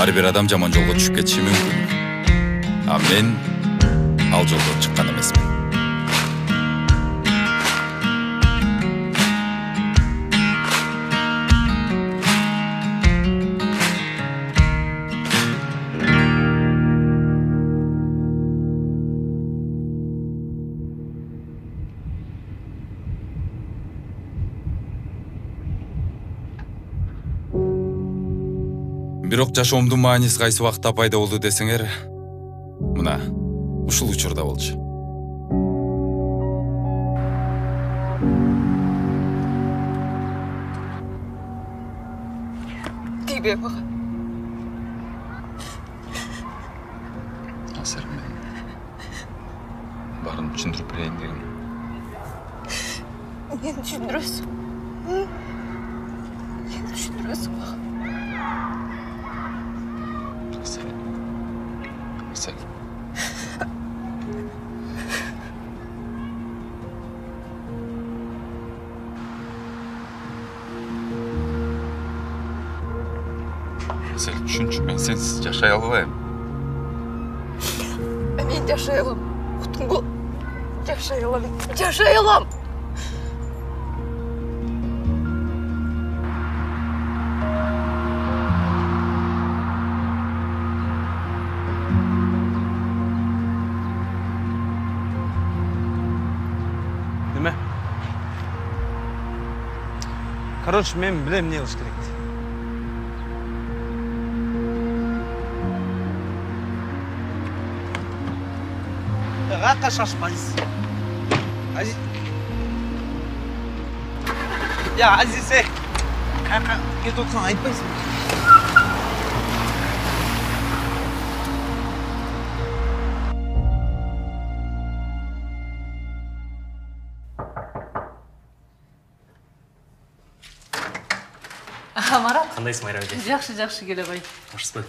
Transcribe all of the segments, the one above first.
ар бир адам жаман жолго түшүп кетиши мүмкүн. А мен ал жолдон чыккан эмесмин. Бирок жашоомдун мааниси кайсы убакытта пайда болду десеңер, мына ушул учурда болчу. Тийбей бага. Асер, мен барын түшүндүрүп берейин дегем. Мени түшүндүрөсүң. Мени түшүндүрөсүң бага. Asel. Asel, düşünçü, ben sensiz yaşay albayım. Мен жашай алам. Утуңбу? Жашай алам. Жашай алам. Короче, мен билем не кылыш керек. Кака шашпайсыз. Азиз. Я Азиз, кака кетип отсаң айтпайсың. Марат. Кандайсың, Майра эже? Жакшы келе кой. Кошсузбу?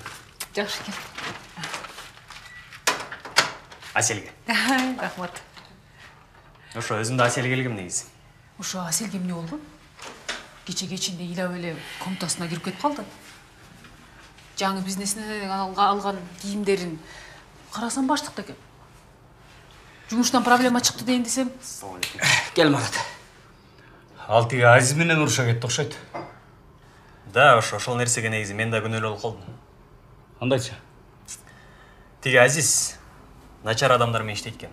Жакшы кел. Аселге. Рахмат. Ошо өзүмдө Асел келгем негизи. Ошо Аселге эмне болду? Кечинде ыйлап эле комнатасына кирип кетип калды. Жаңы бизнесинен алган кийимдерин карасам баштыкта экен. Жумуштан проблема чыкты дейин десем. Кел, Марат. Ал тиги Азиз менен уруша кетти окшойт. Да, ошол нерсеге негизи мен да күнөөлүү болуп калдым. Кандайчы? Тиги Азиз начар адамдар менен иштейт экен.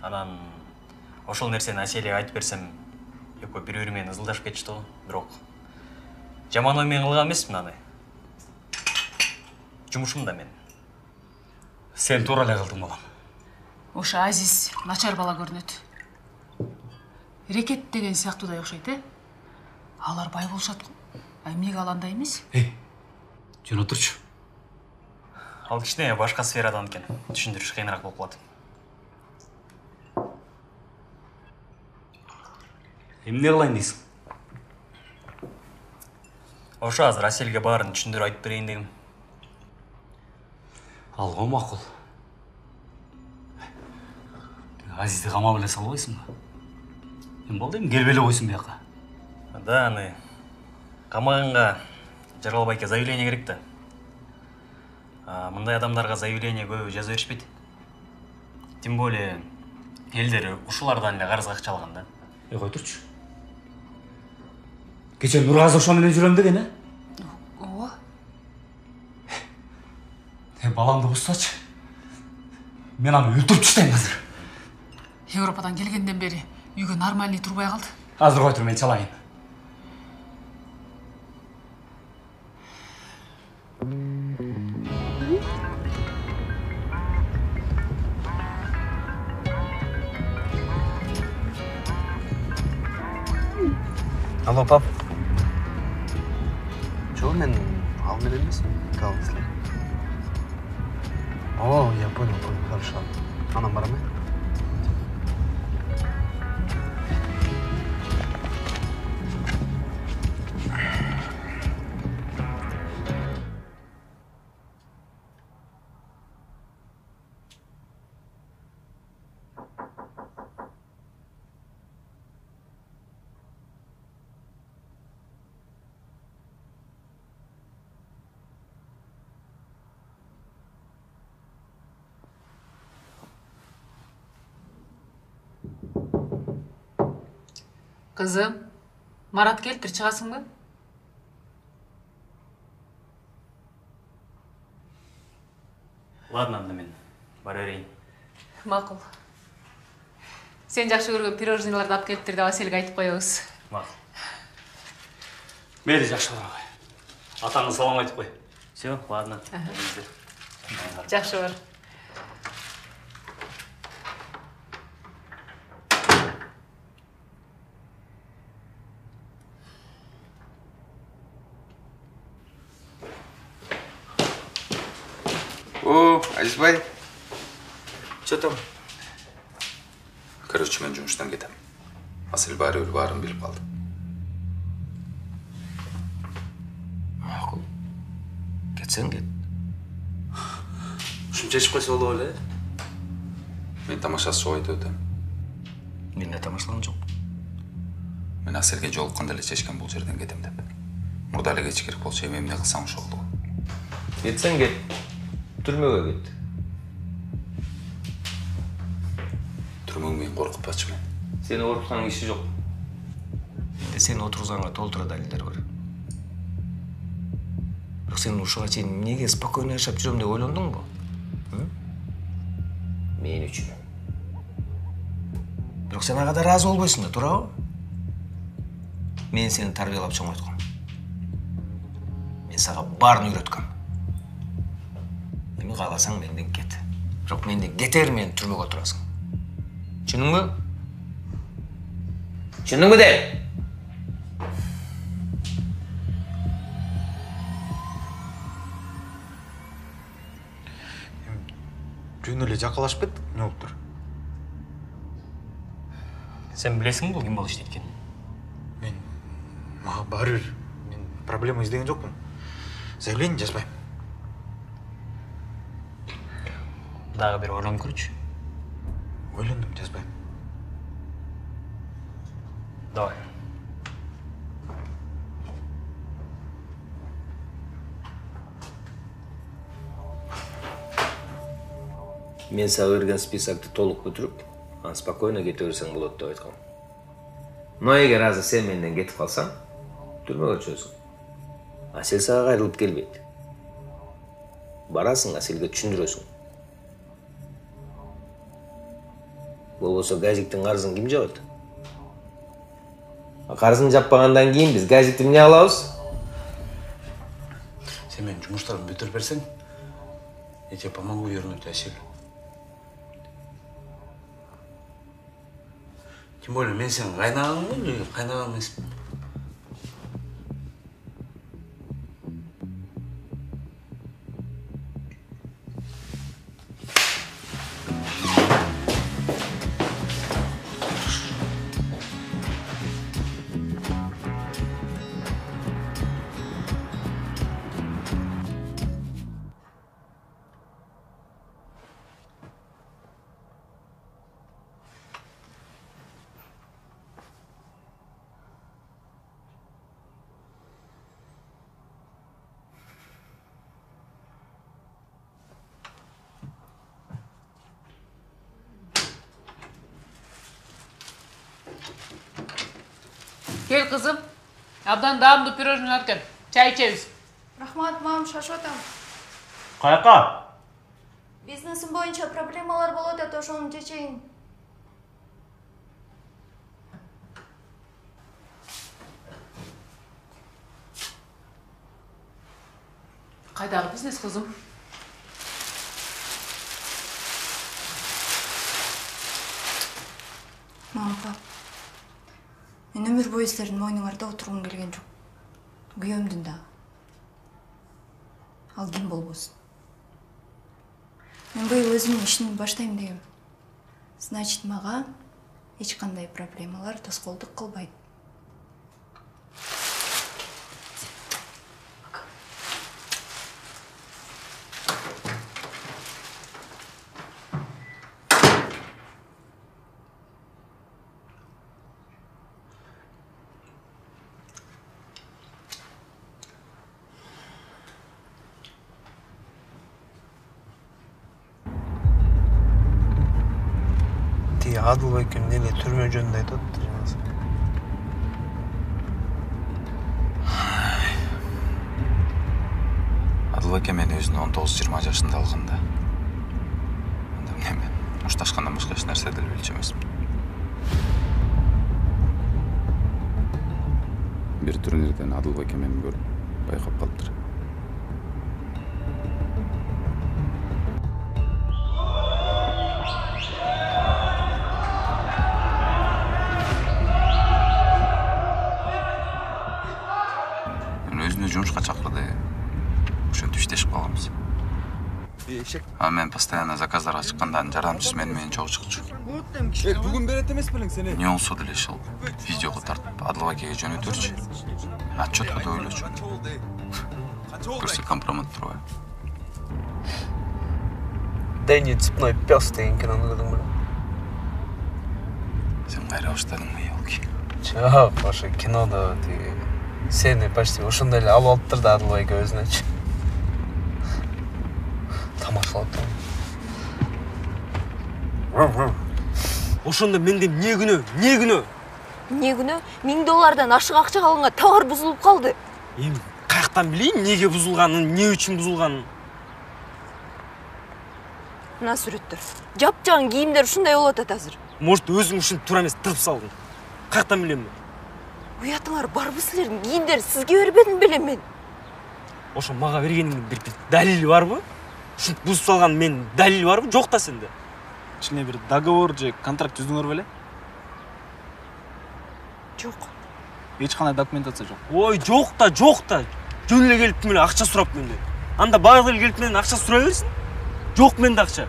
Анан ошол нерсени Аселге айтып берсем, экөө бири-бири менен ызылдашып кетишти го. Бирок жаман ой менен кылган эмесмин аны. Жумушум да мен. Сен туура эле кылдың, балам. Ошо Азиз начар бала көрүнөт. Рекет деген сыяктуудай окшойт, Алар бай болушат го. А эмнеге ал андай эмес? Жөн отурчу. Ал кичине башка сферадан экен. Түшүндүрүш кыйыныраак болуп калат. Эмне кылайын дейсиң? Ошо азыр Аселге баарын түшүндүрүп айтып берейин дегем. Алго макул. Азизди камап эле салбайсыңбы? Эми болду, эми келбей эле койсун бияка. Да, аны камаганга Жаргал байке заявление керек да. Мындай адамдарга заявление көбү жаза беришпейт. Тем более элдер ушулардан эле карызга акча алган да. Кой турчу. Кече Нургазы ошо менен жүрөм деген, Ооба. Баламды бустачы. Мен аны өлтүрүп таштайм азыр. Европадан келгенден бери үйгө нормальный турбай калды. Азыр кой тур, мен чалайын. Алло, пап. Чего, мен ал менен эмес, калысла. О, я понял, хорошо. Анам барам, Kızım, Marat keltir çıgasыңбы? Ладно, анда мен бара берейин. Макул. Сен жакшы көргөн пирожныйларды алып келиптир деп Аселге айтып коебуз. Макул. Мені жақсы бар. Атаңыз салам айтып қой. Все, ладно. Жакшы бар. О, Азизбай. Че там? Короче, мен жұмыштан кетем. Асел бары барын біліп қалды. Мақұл. Кетсең кет. Шымша ішіп қойса олы ойлы, Мен тамашасы шоу айтып өтем. Мен де тамашалаған жоқ. Мен Аселге жолыққанда эле шешкен бұл жерден кетем деп. Мурда эле кечи керек болчу, эмне кылсаң ошо болду. Кетсең кет. Түрмеге кет. Түрмөң мени коркутпачы мен. Сені қорқытқан иши жоқ. Менде сені отырғызғанға толтыра дәлелдер бар. Бірақ сен ушуга чейин неге спокойно жашап жүрөм деп ойлондуң бу? Мен үшін. Бирок сен ага да ыраазы болбойсуң да, туурабы? Мен сени тарбиялап чоңойтком. Мен сага баарын үйрөткөм. Эми кааласаң менден кет. Бирок менден кетер мени түрмөгө отурасың. Түшүндүңбү? Түшүндүңбү де? Жөн эле жакалашып кеттик, эмне болуптур? Сен білесің бұл кім бол иштейт экенин? Мага баары бир. Мен проблема издеген жокмун. Заявление жазбайм. Дагы бир ойлонуп көрчү. Ойлондум, жазбайм. Давай. Мен сага берген списокты толук бүтүрүп, аны спокойно кете берсең болот деп айткам. Но эгер азыр сен менден кетип калсаң, түрмөгө түшөсүң. Асел сага кайрылып келбейт. Барасың, Аселге түшүндүрөсүң. Болбосо газиктин карызын ким жабат? Карызын жаппагандан кийин биз газикти эмне кылабыз? Сен менин жумуштарымды бүтүрүп берсең, я тебе помогу вернуть Асель. Тем более, мен сенин кайнагаңмын или кайнаган эмесмин? Gel kızım. Abdan dağımdı pirojni alып kел. Çay içeriz. Рахмат, мам, шашып атам. Каяққа? Бизнесим боюнча проблемалар болот, ата ошону чечейин. Кайдагы бизнес кызым? Мам, пап. Мен өмүр бою силердин мойнуңарда отургум келген жок. Күйөөмдүн да. Ал ким болбосун. Мен быйыл өзүмдүн ишимди баштайм дегем. Значит, мага эч кандай проблемалар тоскоолдук кылбайт. Адыл экем эле түрмө жөнүндө айтып атты жанагысы. Адылбек мени өзүнө 19-20 жашында алганда. Анда мен мушташкандан башка эч нерсе деле билчү эмесмин. Бир турнирден Адылбек мени көрүп байкап калыптыр. Өзүнө жумушка чакырды. Ошентип иштешип калганбыз. Мен постоянно заказдарга чыкканда жардамчысы менен чогуу чыкчу. Бүгүн берет эмес белең сени. Не болсо деле ушул видеого тартып Адылбекке жөнөтөрчү. Отчетко да ойлочу. Көрсө компромат турбайбы. Дэнни цепной пес деген кинону көрдүң беле? Сен кайра баштадыңбы, елки? Жок, ошо кинода тиги сени почти ошондой эле алып алыптыр да Адылбек өзүнөчү. Тамашалап турам. Ошондо менде эмне күнөө? Эмне күнөө? Эмне күнөө? $1000 ашык акча алынга товар бузулуп калды. Эми каяктан билейин эмнеге бузулганын, эмне үчүн бузулганын? Мына сүрөттөр. Жапжаң кийимдер ушундай болуп атат азыр. Может, өзүң ушинтип туура эмес тырып салдың. Каяктан билем мен? Уятыңар барбы силердин? Кийимдер сизге бербедим белем мен. Ошо мага бергениңдин бир далили барбы? Ушинтип бузуп салган мен далил барбы? Жок да сенде. Ичине бир договор же контракт түздүңөр беле? Жок. Эч кандай документация жок. Ой, жок да. Жөн эле келип менен акча сурап менден. Анда баягы эле келип менен акча сурай берсин. Жок менде акча.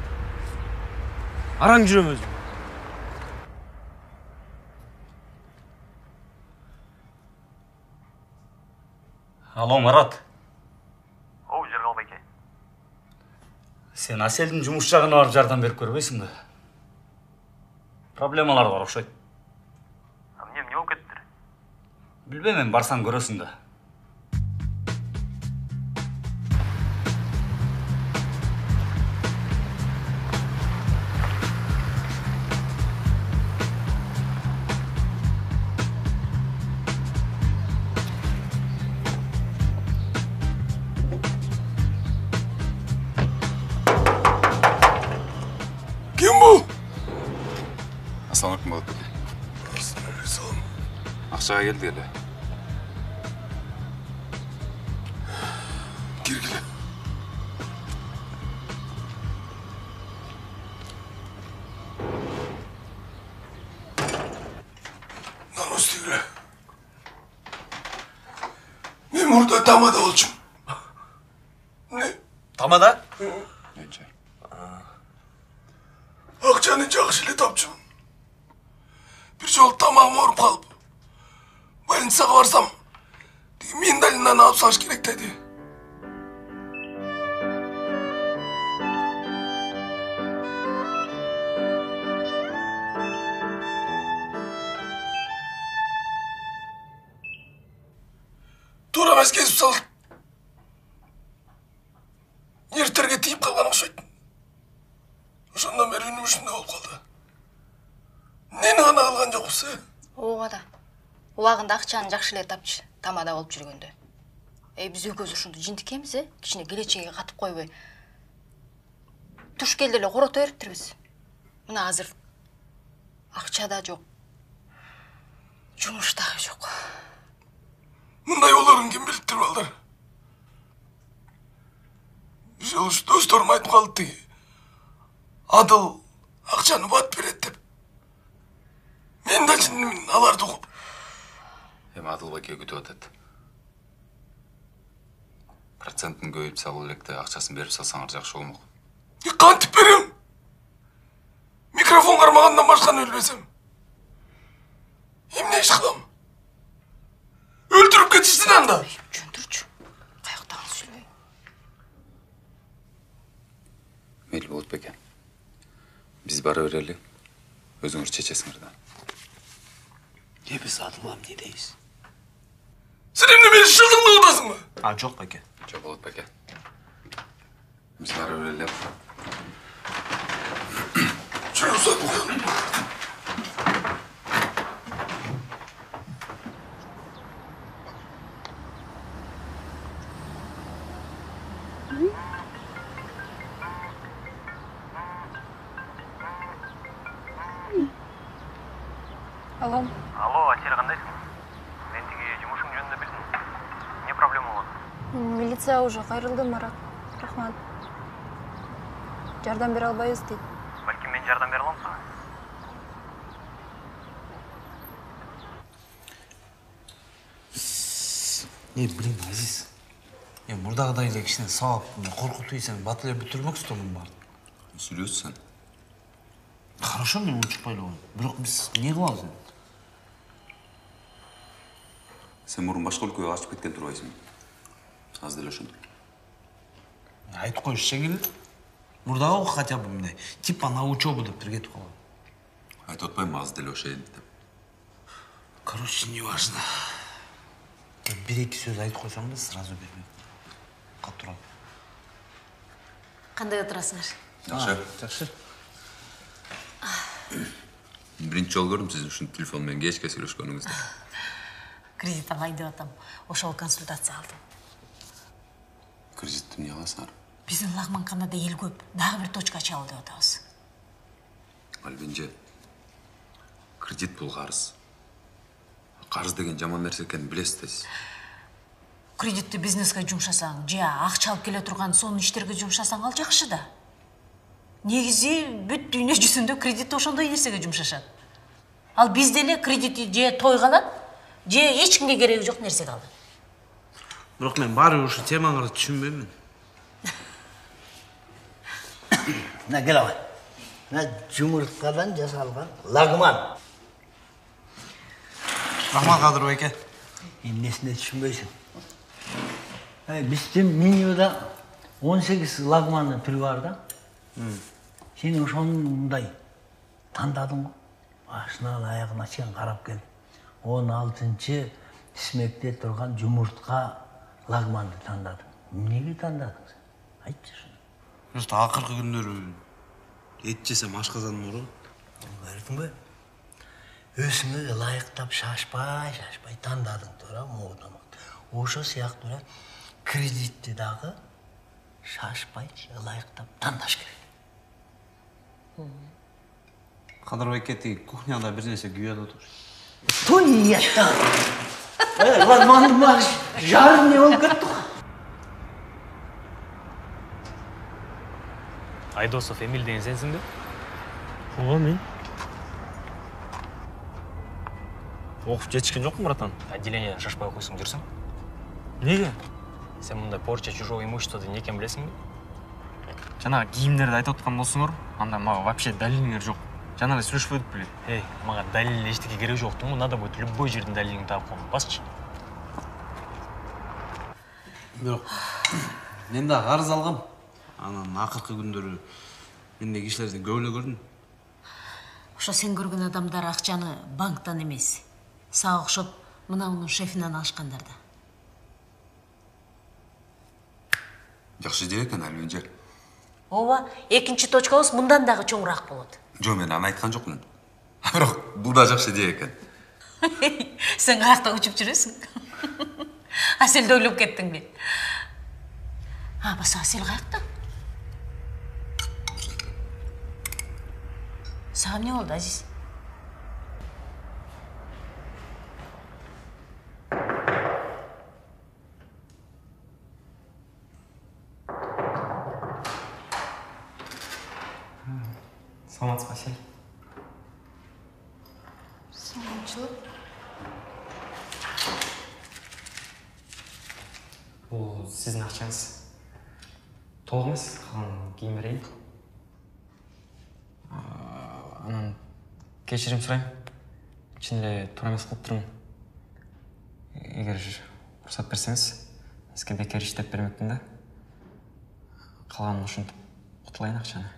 Араң жүрөм өзүм. Алло, Марат. Оу, Жергалбеке. Сен Аселдин жумуш жагына барып жардам берип көрбөйсүңбү? Проблемалар бар окшойт. Эмне болуп кетти? Билбейм, барсаң көрөсүң да. Ассалаумалейкум, болот. Акчага келди эле. Киргиле. Намустигиле. Мен мурда тамада болчумун. Не? Тамада? Акчаны жакшы эле тапчумун. Бир жолу тамагым ооруп калып, больницага барсам, миндалинаны алып салыш керек деди. Туура эмес кесип салды. Нервтерге тийип калган окшойт. Ошондон бери үнүм ушундай болуп калды. Нени гана кылган жокпуз, Ооба да. Убагында акчаны жакшы эле тапчы, тамада болуп жүргөндө. Биз экөөбүз ушунду жинтикемиз, кичине келечеге катып койбой. Туш келди эле корото бериптирбиз. Мына азыр акча да жок. Жумуш дагы жок. Мындай болорун ким билиптир, балдар? Бир жолу досторум айтып калды. Адыл акчаны бат берет деп. Мен да чынымен аларды угуп. Эми Адылбекке күтүп атат. Процентин көбөйүп салуу электе акчасын берип салсаңар жакшы болмок. Кантип берем? Микрофон кармагандан башканы билбесем. Эмне иш кылам? Өлтүрүп кетишсин анда. Жөнтүрчү. Каяктан сүйлөй. Мейли болот беке. Биз бара берели. Өзүңөр чечесиңер да. Биз Адылга эмне дейбиз? Сен эмне мени шылдыңдап атасыңбы? Жок беке. Жок болот беке. Биз бара берели. Жүрүп Алло. Алло, Асел кандайсың? Мен тиги жумушуң жөнүндө билдим. Не проблема болот? Милиция уже кайрылды, Марат. Рахмат. Жардам бере албайбыз дейт. Балким мен жардам бере алам сага. Блин, Азиз. Мурдагыдай эле кичине сабап, коркутуп ийсең, бат эле бүтүрмөк стомун бар. Сүрөсүң. Хорошо, мен учпай эле коем. Бирок биз эмне кылабыз эми? Сен мурун башка өлкөгө качып кеткен турбайсың. Аз деле ошондой. Айтып коюш жеңил. Мурдагы хотя бы мындай, типа на учебу деп бир кетип калган. Айтып атпайм, аз деле ошо эди деп. Короче, не важно. Бир-эки сөз айтып койсоң да сразу бермек. Катурал. Кандай отурасыңар? Жакшы. Жакшы. Биринчи жолу көрдүм сиздин ушинтип телефон менен кечке сүйлөшкөнүңүздү. Кредит алайын деп атам. Ошол консультация алдым. Кредитти эмне кыласыңар? Биздин лагманканада эл көп. Дагы бир точка ачалы деп атабыз. Альбинже, кредит бул карыз. Карыз деген жаман нерсе экенин билесиз. Кредитти бизнеске жумшасаң, же акча алып келе турган сонун иштерге жумшасаң ал жакшы да. Негизи бүт дүйнө жүзүндө кредитти ошондой нерсеге жумшашат. Ал бизде эле кредитти же тойго алат, же эч кимге кереги жок нерсеге алат. Бирок мен баары ушу темаңарды түшүнбөймүн. Мына кел абай. Мына жумурткадан жасалган лагман. Рахмат Кадыр байке. Эмнесине түшүнбөйсүң. Биздин менюда 18 лагмандын түрү бар да. Сен ошондой тандадың го. Башынан аягына чейин карап кел. 16-чы исмекте турган жумуртка лагманды тандадың. Эмнеге тандадың сен? Айтчы шуну. Просто акыркы күндөрү эт жесем ашказаным ооруп. Көрдүңбү? Өзүңө ылайыктап шашпай тандадың туура могу тамакты. Ошо сыяктуу эле кредитти дагы шашпай ылайыктап тандаш керек. Кадыр байке тиги кухняда бир нерсе күйүп атат. Той ятта. Лагмандын баары жарым не болуп кетти го. Айдосов Эмиль деген сенсиң бе? Ооба, мен. Окуп жетишкен жокпун, братан? Отделение шашпай окуйсуң жүрсүң. Неге? Сен мындай порча чужого имущества эмне экенин билесиңби? Жанагы кийимдерди айтып аткан болсоңор, анда мага вообще далилиңер жок. Жана эле сүйлөшпөдүк беле. Эй, мага далил эчтеке кереги жок. Туңу надо будет любой жерден далилиңди таап коем. Басчы. Бирок мен да карыз алгам. Анан акыркы күндөрү мендей кишилерден көп эле көрдүм. Ошо сен көргөн адамдар акчаны банктан эмес, сага окшоп мынанын шефинен алышкандар да. Жакшы идея экен, Альбинже. Ооба, экинчи точкабыз мындан дагы чоңураак болот. Жо, мен аны айткан жокмун. Бирок бул да жакшы идея экен. Сен каякта учуп жүрөсүң? Аселди ойлоп кеттиңби? Баса Асел каякта? Сага эмне болду, Азиз? Саламатсызбы, Асел? Саламатчылык. Бул сиздин акчаңыз. Толук эмес, калган кийим берейин. Анан кечирим сурайм. Чын эле туура эмес кылып турмун. Эгер уруксат берсеңиз, сизге бекер иштеп бермекмин да. Калганын ушинтип утулайын акчаны.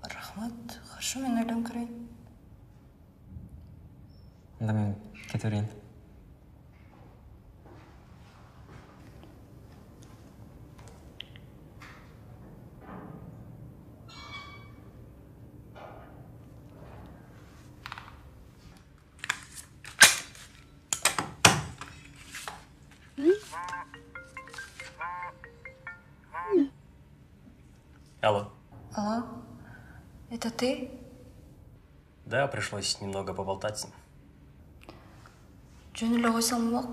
Рахмат. Хорошо, мен ойлонуп көрөйүн. Анда мен кете берейин. Алло. Алло. Это ты? Да, пришлось немного поболтать с ним. Жөн эле койсоң болмок.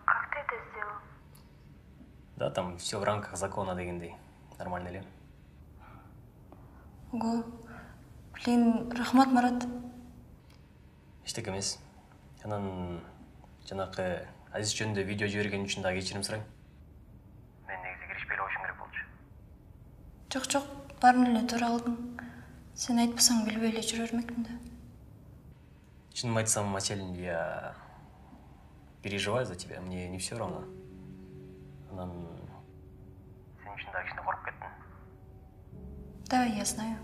Как ты это сделал? Да, там все в рамках закона дегендей. Нормально ли? Ого. Блин, рахмат, Марат. Ештеке емес. Анан жанакы Азиз жөнүндө видео жиберген үчүн дагы кечирим сурайм. Мен негизи киришпей эле койшум керек болчу. Жок, баарын эле туура кылдың. Сен айтпасаң билбей эле жүрө бермекмин да. Чынымды айтсам, Маселин, я переживаю за тебя, мне не все равно. Анан сен үчүн дагы кичине коруп кеттим. Да, я знаю.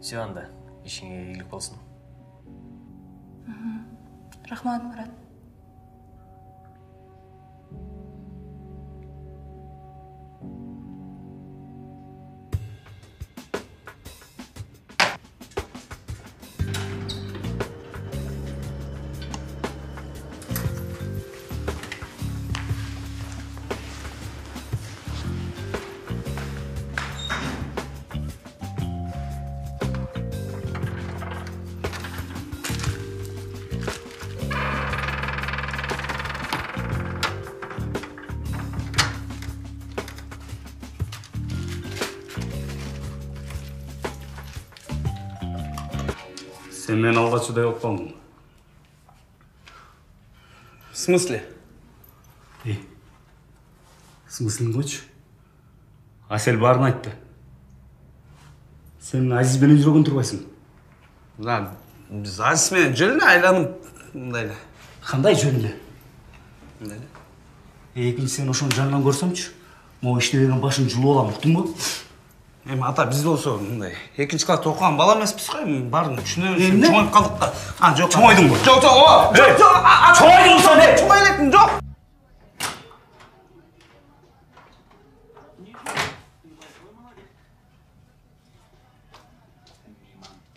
Все анда, ишиңе ийгилик болсун. Рахмат, Марат. Сен мени алгачудай болуп калдың. В смысле? Смыслын койчу. Асел баарын айтты. Сен Азиз менен жүргөн турбайсың. Да, биз Азиз менен жөн эле айланып мындай эле. Кандай жөн эле? Мындай эле. Экинчи сен ошону жанынан көрсөмчү, могу иштебеген башын жулуп алам, уктуңбу? Эми ата биз болсо мындай экинчи класста окуган бала эмеспиз го, эми баарын түшүнөбүз. Чоңоюп калдык да. Жок. Чоңойдуңбу? Жок, жок. Чоңойдуңбу сен? Чоңой электим, жок.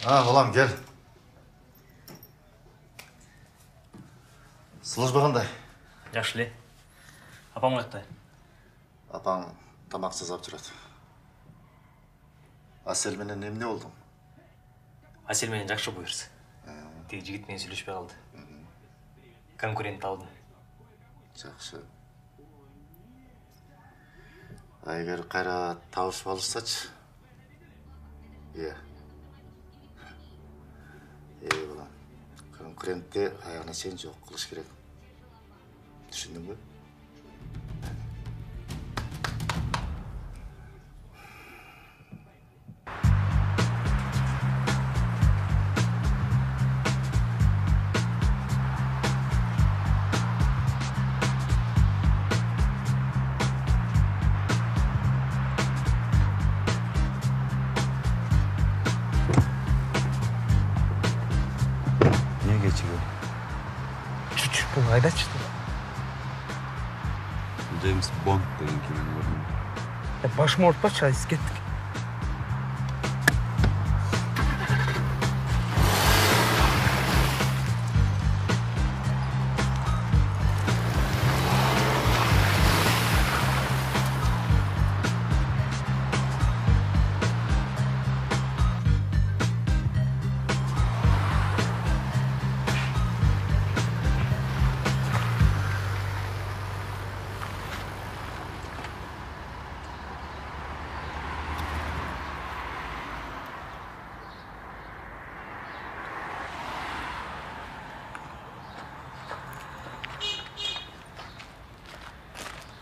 Балам, кел. Служба кандай? Жакшы эле. Апам каякта? Апаң тамак жасап жүрөт. Асел менен эмне болдуң? Асел менен жакшы буюрса. Тиги жигит менен сүйлөшпөй калды. Конкурент алдым. Жакшы. Эгер кайра табышып алышсачы? Балам. Конкурентти аягына чейин жок кылыш керек. Түшүндүңбү? Кайда чыкты? Джеймс Бонд деген киноны көрдүм. Башым ауыртпачы, Азиз, кеттик.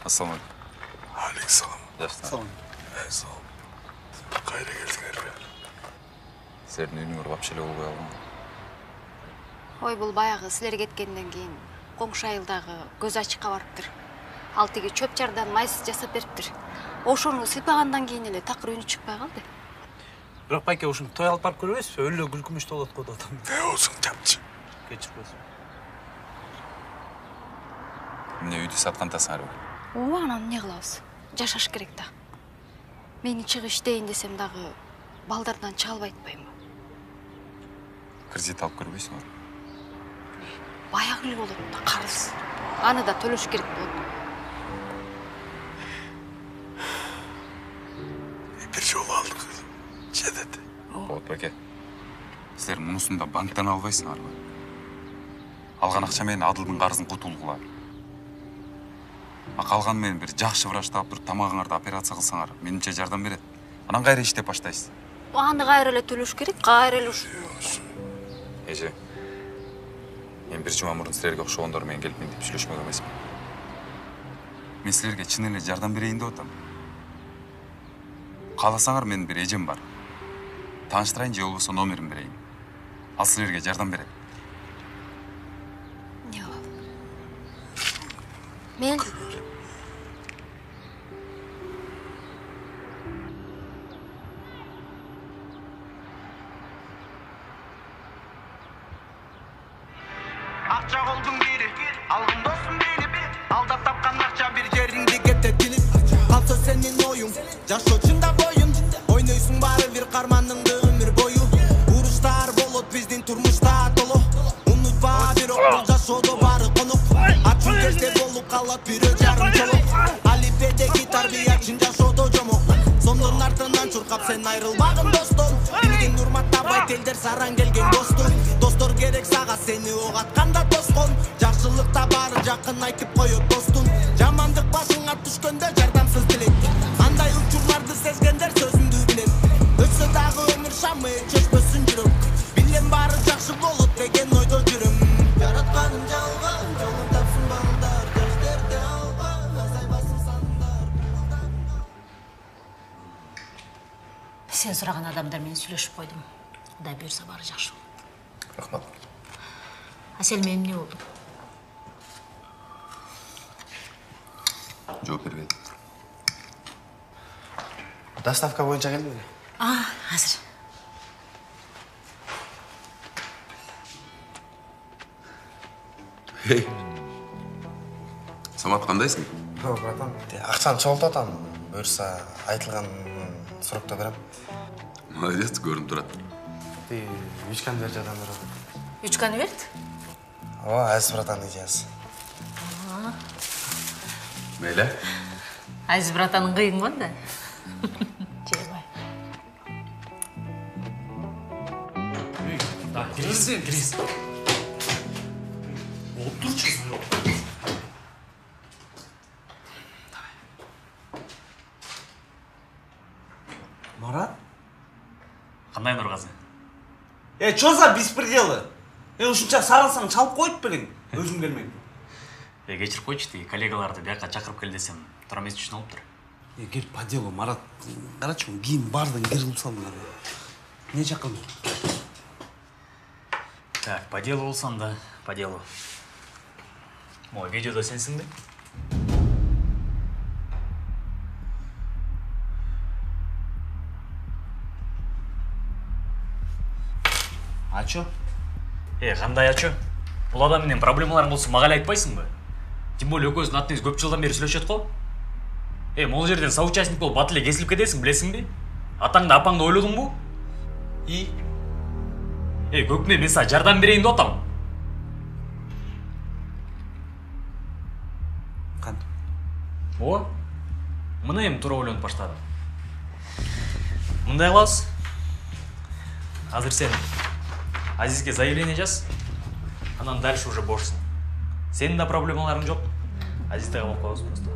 Assalamu Алейкумсалам. Салам. Сау. Кайра келдиңер бе? Силердин үйүңөр вообще эле болбой калган. Ой, бул баягы силер кеткенден кийин коңшу айылдагы көз ачыкка барыптыр. Ал тиги чөп жардан майсыз жасап бериптир. Ошону сыйпагандан кийин эле такыр үнү чыкпай калды. Бирок байке ушуну той алып барып көрбөйсүзбү? Өлө күлкүмүш болот го да. Не болсуң жапчы. Кечип койсуң. Эмне үйдү саткантасыңарбы? Ооба, анан эмне кылабыз? Жашаш керек да. Мени чыгып иштейин десем дагы балдардан чыга албай атпаймынбы? Кредит алып көрбөйсүңөр? Баягы эле болот да, карыз. Аны да төлөш керек болот. Бир жолу алдык. жетет. Болот беке. Силер мунусун да банктан албайсыңарбы? Алган акча менен Адылдын карызын кутулгула. Калган менен бир жакшы врач таап туруп тамагыңарды операция кылсаңар, менимче жардам берет. Анан кайра иштеп баштайсыз. Аны кайра эле төлөш керек, кайра эле Эже. Мен бир жума мурун силерге окшогондор менен келип мынтип сүйлөшмөк эмесмин. Мен силерге чын эле жардам берейин деп атам. Кааласаңар менин бир эжем бар. Тааныштырайын же болбосо номерин берейин. Ал силерге жардам берет. Мен Акча колдун бири, алгын досум бени, алдап тапкан акча бир жериңди кеттетилип, калса сенин оюң, жашоо чындап оюн, ойнойсуң баары бир карманыңды өмүр бою, уруштар болот биздин турмушта толо, унутпа бирок бул жашоодо баары конок, ачуу кезде болуп калат бирөө жарым жолок, алипедеги тарбия чын жашоодо жомок, сондун артынан чуркап сен айрылбагын достор, билгин урматтабай телдер сараң келген достор, достор керек сага сени ок атканда тоскон, жакшылыкта баары жакын айтып коет достун, жамандык башыңа түшкөндө жардамсыз тилек, андай учурларды сезгендер сөзүмдү билем, өтсө дагы өмүр шамы чөчпөсүн жүрөк, билем баары жакшы болот деген ойдо жүрөм. Жаратканым жалган, жолун тапсын балдар, жаштерди алган, азайбасын сандар. Сен сураган адамдар менен сүйлөшүп койдум. Кудай буйрса баары жакшы болот. Рахмат. Асел мен эмне болду? Жооп бербедим. Доставка боюнча келдиңби? Азыр. Эй. Самат кандайсың? Братан, акчаны чогултатам. Буйрса айтылган срокто берем. Молодец, көрүнүп турат. Вичканы бер жардам бер. Ючканы берт? Ооба, Азиз братан идеясы. Мейли. Азиз братаның кыйын го да. Киргиз. Отурчу. Марат? Кандай Нургазы? Чё за беспределы? Ушунча сарылсаң чалып коет белең. Өзүң келмең. Кечирип койчу, тиги коллегаларды бияка чакырып кел десем, тура эмес үчүн алыптыр. Кел по делу, Марат. Карачы, кийин бардын кыргылып салдың. Не чакырдың? Так, по делу болсам да, по делу. Мой видеодо сенсиң бе? Ачо? Кандай ачо? Бул адам менен проблемаларың болсо мага эле айтпайсыңбы? Тем более экөөбүздүн атыбыз көп жылдан бери сүйлөшөт го. Могул жерден соучастник болуп бат эле кесилип кетесиң, билесиңби? Атаңды апаңды ойлодуңбу? Көкүнө мен сага жардам берейин деп атам. Кантип? Мына эми туура ойлонуп баштадым. Мындай кылабыз. Азыр сен Азизге заявление жаз. Анан дальше уже бошсуң. Сенин да проблемаларың жок. Азизди камап коебуз просто.